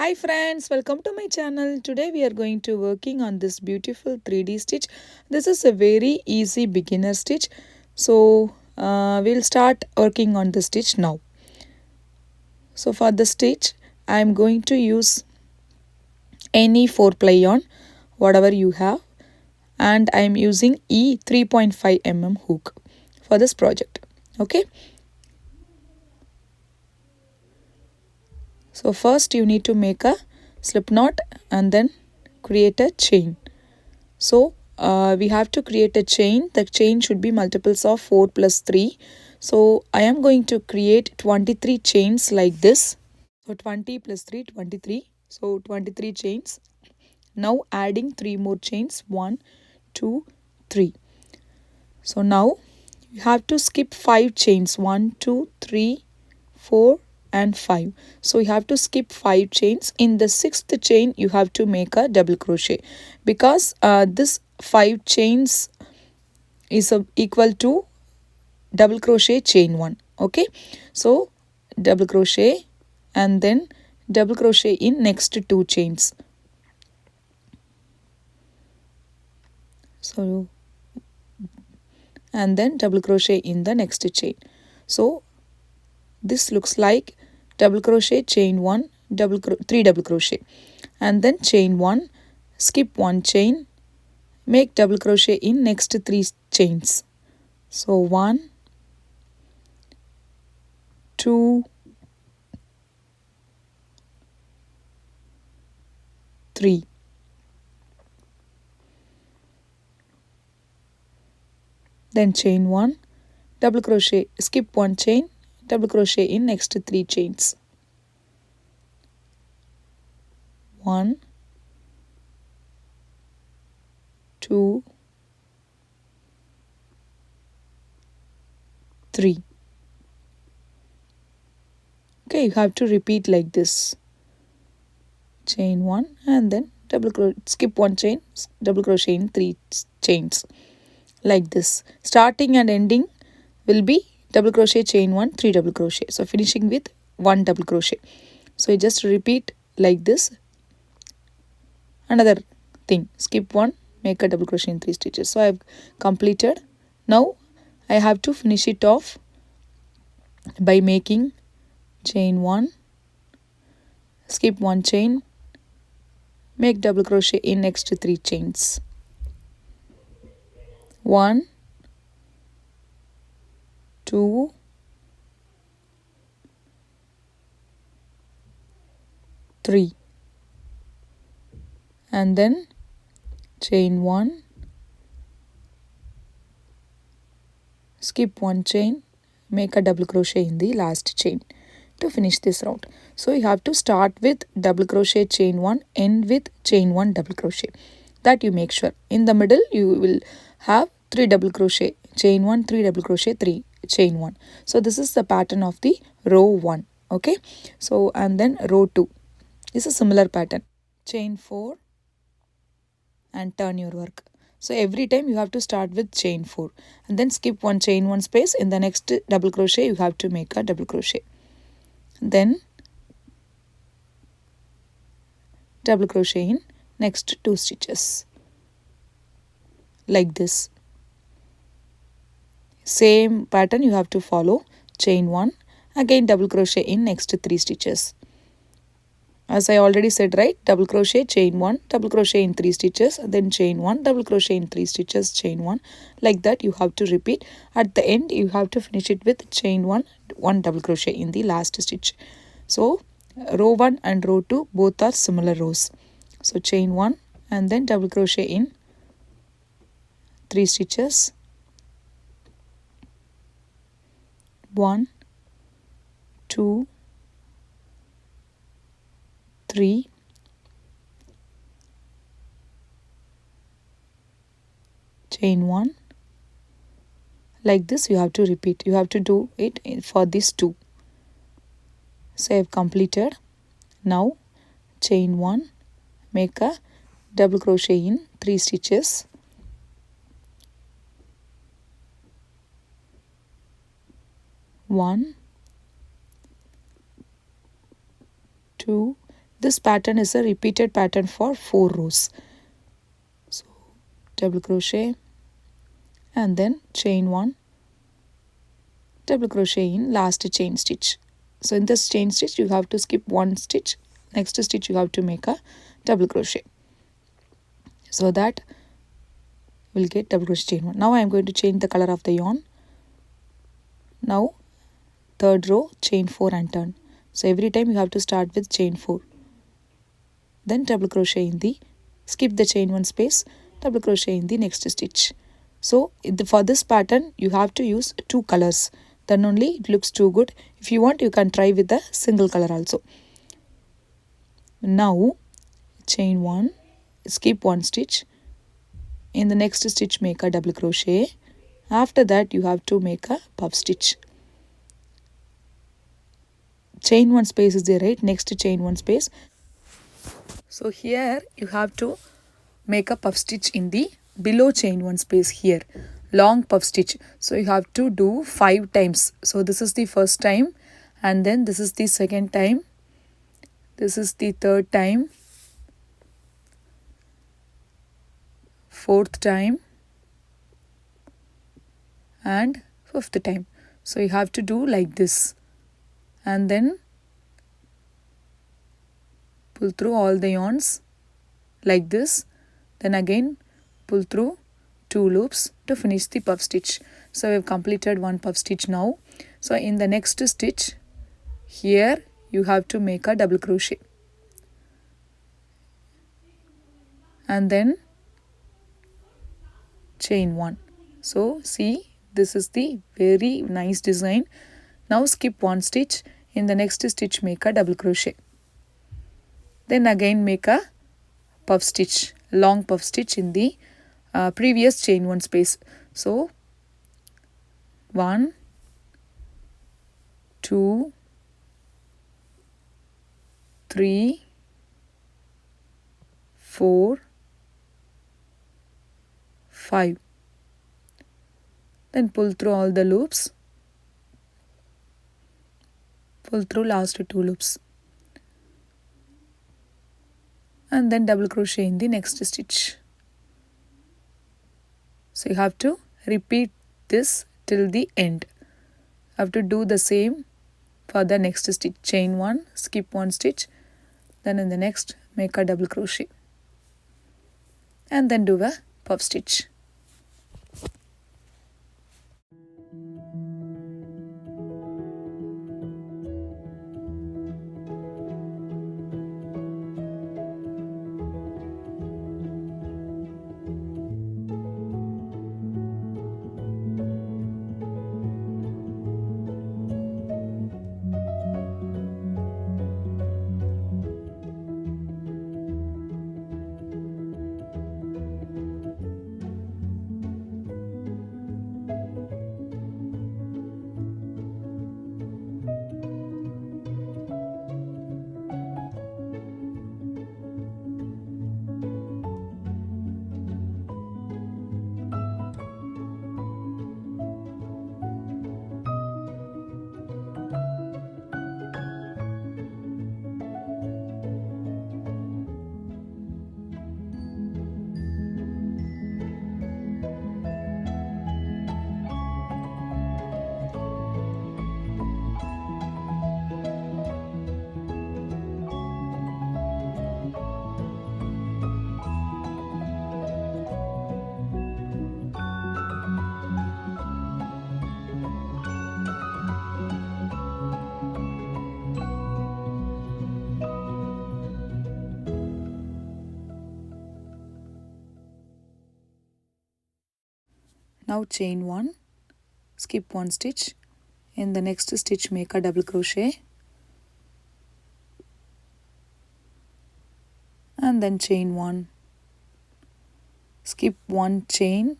Hi friends, welcome to my channel. Today we are going to working on this beautiful 3D stitch. This is a very easy beginner stitch. So we'll start working on the stitch now. So for the stitch I am going to use any 4-ply yarn, whatever you have, and I am using E 3.5 mm hook for this project. Okay. So first you need to make a slip knot and then create a chain. So we have to create a chain. The chain should be multiples of 4 plus 3. So I am going to create 23 chains like this. So 20 plus 3, 23. So 23 chains. Now adding 3 more chains. 1, 2, 3. So now you have to skip 5 chains. 1, 2, 3, 4 and 5. So you have to skip 5 chains. In the 6th chain you have to make a double crochet because this 5 chains is equal to double crochet chain 1. Okay, so double crochet and then double crochet in next 2 chains. So and then double crochet in the next chain. So this looks like double crochet chain 1, 3 double crochet and then chain 1, skip 1 chain, make double crochet in next 3 chains. So 1, 2, 3. Then chain 1, double crochet, skip 1 chain, double crochet in next 3 chains. 1, 2, 3. Okay, you have to repeat like this. Chain 1 and then skip 1 chain, double crochet in 3 chains. Like this. Starting and ending will be double crochet chain 1, 3 double crochet. So finishing with 1 double crochet. So you just repeat like this. Another thing, skip 1, make a double crochet in 3 stitches. So I have completed. Now I have to finish it off by making chain 1, skip 1 chain, make double crochet in next 3 chains. 1, 2, 3 and then chain 1, skip 1 chain, make a double crochet in the last chain to finish this round. So you have to start with double crochet chain 1, end with chain 1 double crochet. That you make sure. In the middle you will have 3 double crochet, chain 1, 3 double crochet, 3 chain 1. So this is the pattern of the row 1. Okay, so and then row 2 is a similar pattern. Chain 4 and turn your work. So every time you have to start with chain 4 and then skip 1 chain 1 space. In the next double crochet you have to make a double crochet. Then double crochet in next 2 stitches like this. Same pattern you have to follow. Chain 1, again double crochet in next 3 stitches. As I already said, right, double crochet chain 1, double crochet in 3 stitches, then chain 1, double crochet in 3 stitches, chain 1. Like that you have to repeat. At the end you have to finish it with chain 1, 1 double crochet in the last stitch. So row 1 and row 2 both are similar rows. So chain 1 and then double crochet in 3 stitches. 1, 2, 3, chain 1. Like this you have to repeat. You have to do it for these 2. So I have completed. Now chain 1, make a double crochet in 3 stitches. 1, 2, this pattern is a repeated pattern for 4 rows. So double crochet and then chain 1, double crochet in last chain stitch. So in this chain stitch you have to skip 1 stitch, next stitch you have to make a double crochet, so that we'll get double crochet chain 1. Now I am going to change the color of the yarn. Now third row chain 4 and turn. So every time you have to start with chain 4, then double crochet in the, skip the chain 1 space, double crochet in the next stitch. So for this pattern you have to use 2 colors, then only it looks too good. If you want, you can try with a single color also. Now chain 1, skip 1 stitch, in the next stitch make a double crochet. After that you have to make a puff stitch. Chain 1 space is there, right? Next chain 1 space. So here you have to make a puff stitch in the below chain 1 space here, long puff stitch. So you have to do 5 times. So this is the first time, and then this is the second time, this is the third time, fourth time, and fifth time. So you have to do like this, and then pull through all the yarns like this, then again pull through 2 loops to finish the puff stitch. So we have completed 1 puff stitch now. So in the next stitch here you have to make a double crochet, and then chain 1. So see, this is the very nice design. Now skip 1 stitch, in the next stitch make a double crochet, then again make a puff stitch, long puff stitch in the previous chain 1 space. So 1, 2, 3, 4, 5. Then pull through all the loops, pull through last 2 loops, and then double crochet in the next stitch. So you have to repeat this till the end. You have to do the same for the next stitch. Chain 1, skip 1 stitch, then in the next make a double crochet, and then do a puff stitch. Now chain 1, skip 1 stitch, in the next stitch make a double crochet, and then chain 1, skip 1 chain,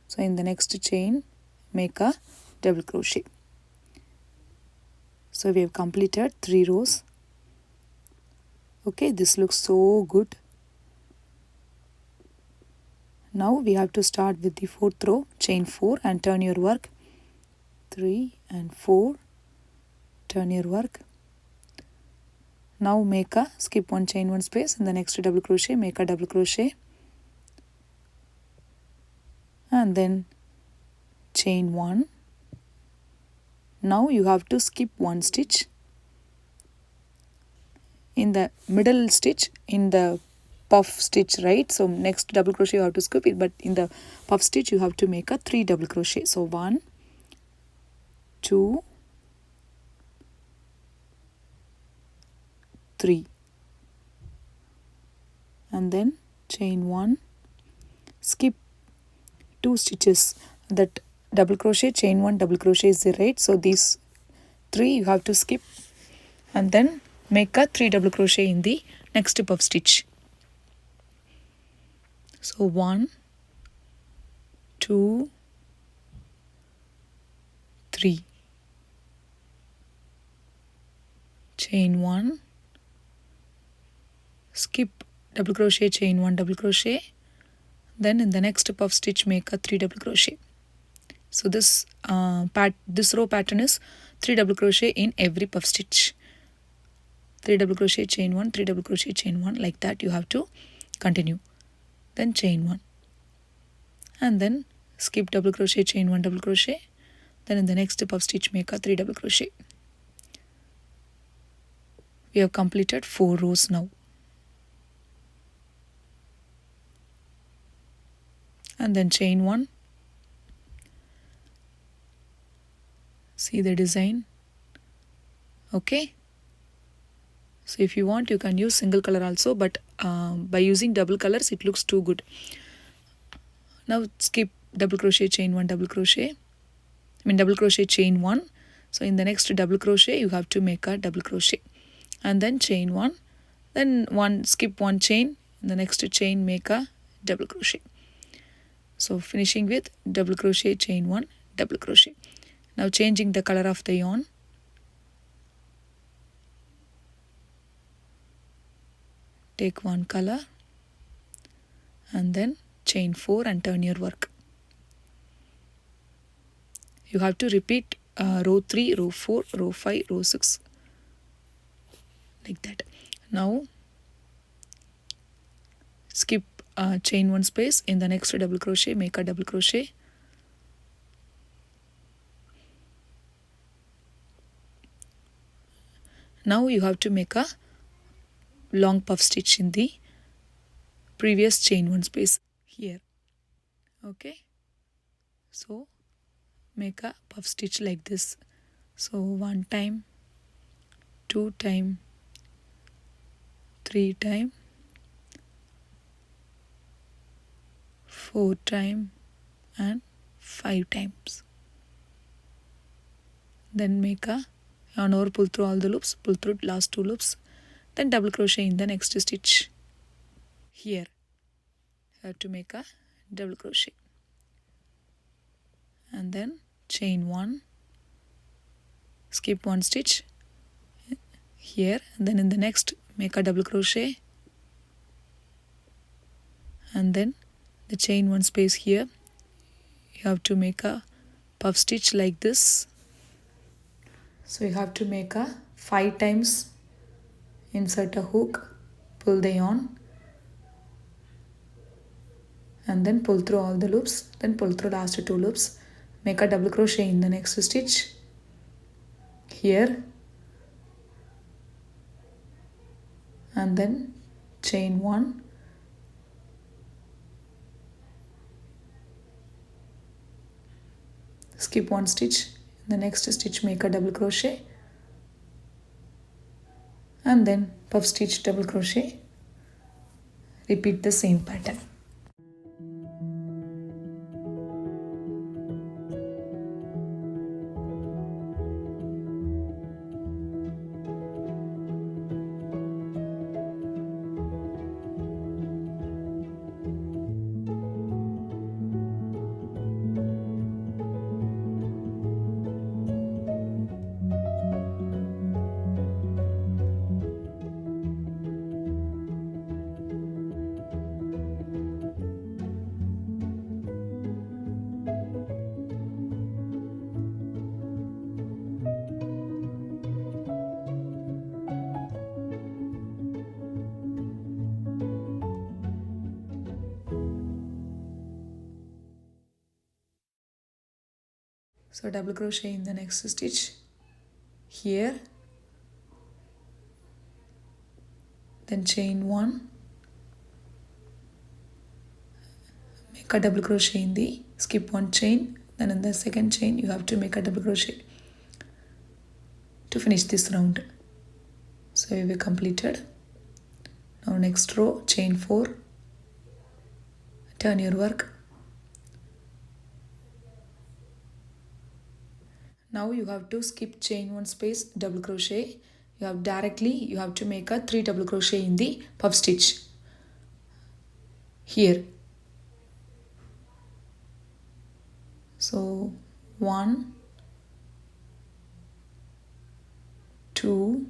so in the next chain make a double crochet. So we have completed 3 rows. Okay, this looks so good. Now we have to start with the 4th row, chain 4 and turn your work, 3 and 4, turn your work. Now make a skip one, chain one space, in the next double crochet make a double crochet, and then chain one. Now you have to skip one stitch in the middle stitch in the puff stitch, right? So next double crochet you have to skip it, but in the puff stitch you have to make a 3 double crochet. So 1, 2, 3, and then chain 1, skip 2 stitches. That double crochet, chain 1, double crochet is there, right? So these 3 you have to skip, and then make a 3 double crochet in the next puff stitch. So 1, 2, 3, chain 1, skip double crochet, chain 1 double crochet, then in the next puff stitch make a 3 double crochet. So this row pattern is 3 double crochet in every puff stitch. 3 double crochet, chain 1, 3 double crochet, chain 1, like that you have to continue. Then chain 1, and then skip double crochet, chain 1 double crochet, then in the next puff stitch make a 3 double crochet. We have completed 4 rows now. And then chain 1. See the design? Okay. So if you want you can use single color also, but by using double colors it looks too good. Now skip double crochet, chain 1 double crochet, double crochet, chain 1. So in the next double crochet you have to make a double crochet, and then chain 1, then skip 1 chain, in the next chain make a double crochet. So finishing with double crochet, chain 1, double crochet. Now changing the color of the yarn. Take one color and then chain 4 and turn your work. You have to repeat row 3, row 4, row 5, row 6, like that. Now skip chain 1 space, in the next double crochet make a double crochet, now you have to make a long puff stitch in the previous chain 1 space here. Okay, so make a puff stitch like this. So 1 time, 2 time, 3 time, 4 time, and 5 times. Then make a yarn over, pull through all the loops, pull through last 2 loops, then double crochet in the next stitch. Here you have to make a double crochet, and then chain 1, skip 1 stitch here, and then in the next make a double crochet, and then the chain 1 space here you have to make a puff stitch like this. So you have to make a 5 times, insert a hook, pull the yarn, and then pull through all the loops, then pull through last 2 loops, make a double crochet in the next stitch here, and then chain 1, skip 1 stitch, in the next stitch make a double crochet, and then puff stitch, double crochet. Repeat the same pattern. So double crochet in the next stitch here, then chain 1, make a double crochet in the, skip 1 chain, then in the second chain you have to make a double crochet to finish this round. So we completed. Now next row, chain 4, turn your work. Now you have to skip chain 1 space, double crochet. You have to make a 3 double crochet in the puff stitch here. So 1, 2,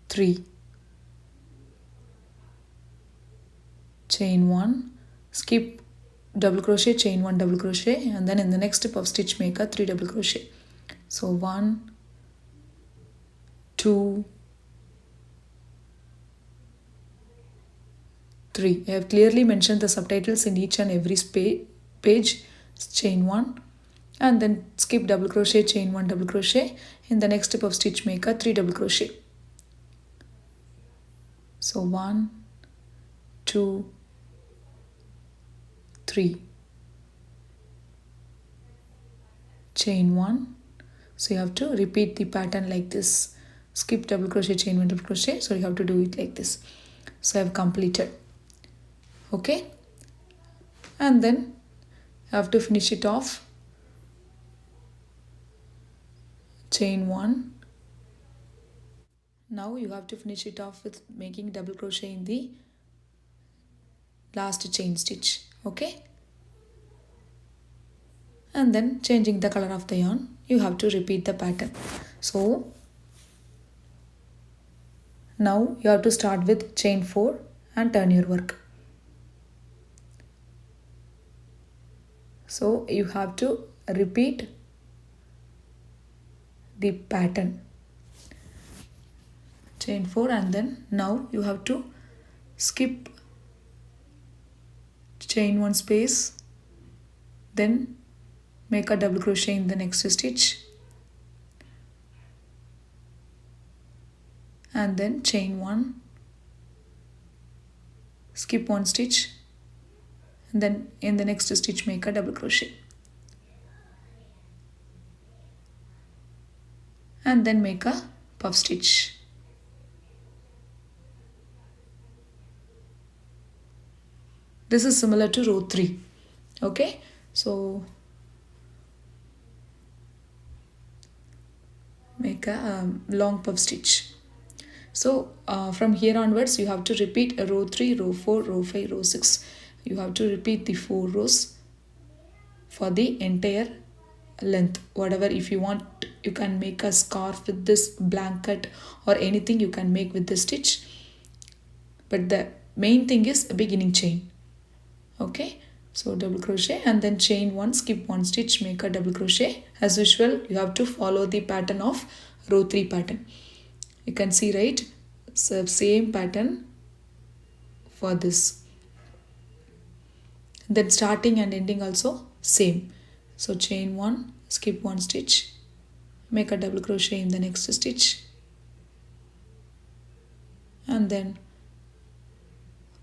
3, chain 1, skip double crochet, chain 1 double crochet, and then in the next puff stitch make a 3 double crochet. So 1, 2, 3. I have clearly mentioned the subtitles in each and every page. Chain 1 and then skip double crochet, chain 1 double crochet, in the next puff stitch make a 3 double crochet. So 1, 2, 3, chain 1. So you have to repeat the pattern like this. Skip double crochet, chain 1 double crochet. So you have to do it like this. So I have completed. Okay, and then I have to finish it off. Chain 1. Now you have to finish it off with making double crochet in the last chain stitch. Okay, and then changing the color of the yarn, you have to repeat the pattern. So now you have to start with chain 4 and turn your work. So you have to repeat the pattern. Chain 4 and then now you have to skip chain 1 space, then make a double crochet in the next stitch and then chain 1, skip 1 stitch, and then in the next stitch make a double crochet and then make a puff stitch. This is similar to row 3. Okay, so make a long puff stitch. So from here onwards you have to repeat row 3, row 4, row 5, row 6. You have to repeat the 4 rows for the entire length. Whatever, if you want, you can make a scarf with this, blanket or anything you can make with this stitch, but the main thing is a beginning chain. Okay, so double crochet and then chain 1, skip 1 stitch, make a double crochet. As usual, you have to follow the pattern of row 3 pattern. You can see, right? So same pattern for this. Then starting and ending also same. So chain 1, skip 1 stitch, make a double crochet in the next stitch and then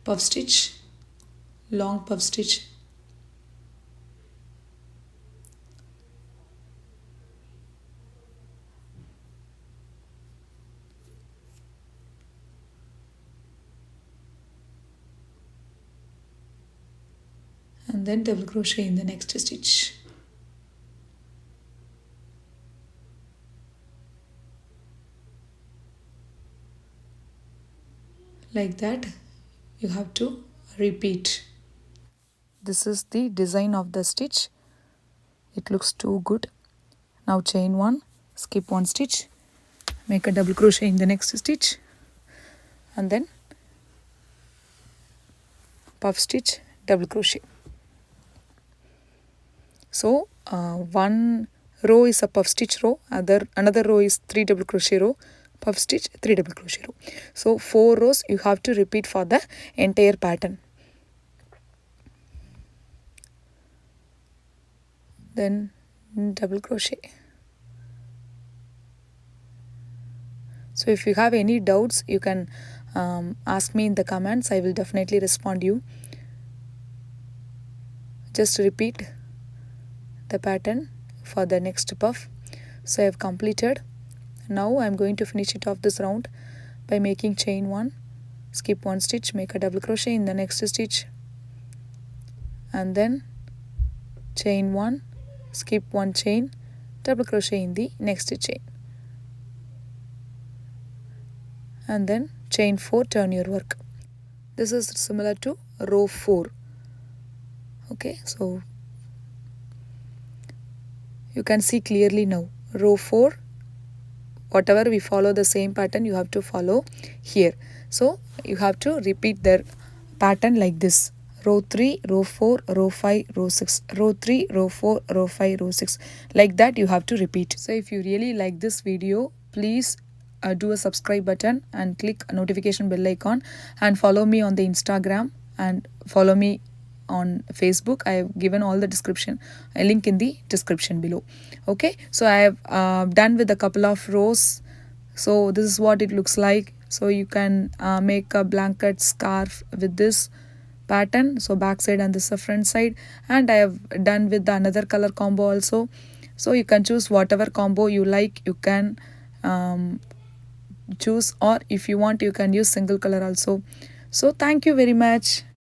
puff stitch, long puff stitch, and then double crochet in the next stitch. Like that you have to repeat. This is the design of the stitch. It looks too good. Now chain 1, skip 1 stitch, make a double crochet in the next stitch and then puff stitch, double crochet. So one row is a puff stitch row, another row is 3 double crochet row, puff stitch, 3 double crochet row. So 4 rows you have to repeat for the entire pattern. then double crochet. So if you have any doubts, you can ask me in the comments. I will definitely respond you. Just repeat the pattern for the next puff. So I have completed. Now I am going to finish it off this round by making chain 1, skip 1 stitch, make a double crochet in the next stitch, and then chain 1, skip 1 chain, double crochet in the next chain, and then chain 4, turn your work. This is similar to row 4. Okay, so you can see clearly now. Row 4, whatever we follow the same pattern, you have to follow here. So you have to repeat their pattern like this. Row 3, row 4, row 5, row 6, row 3, row 4, row 5, row 6. Like that you have to repeat. So if you really like this video, please do a subscribe button and click a notification bell icon, and follow me on the Instagram and follow me on Facebook. I have given all the description, a link in the description below. Okay, so I have done with a couple of rows. So this is what it looks like. So you can make a blanket scarf with this pattern. So back side and this is the front side, and I have done with the another color combo also. So you can choose whatever combo you like. You can choose, or if you want you can use single color also. So thank you very much.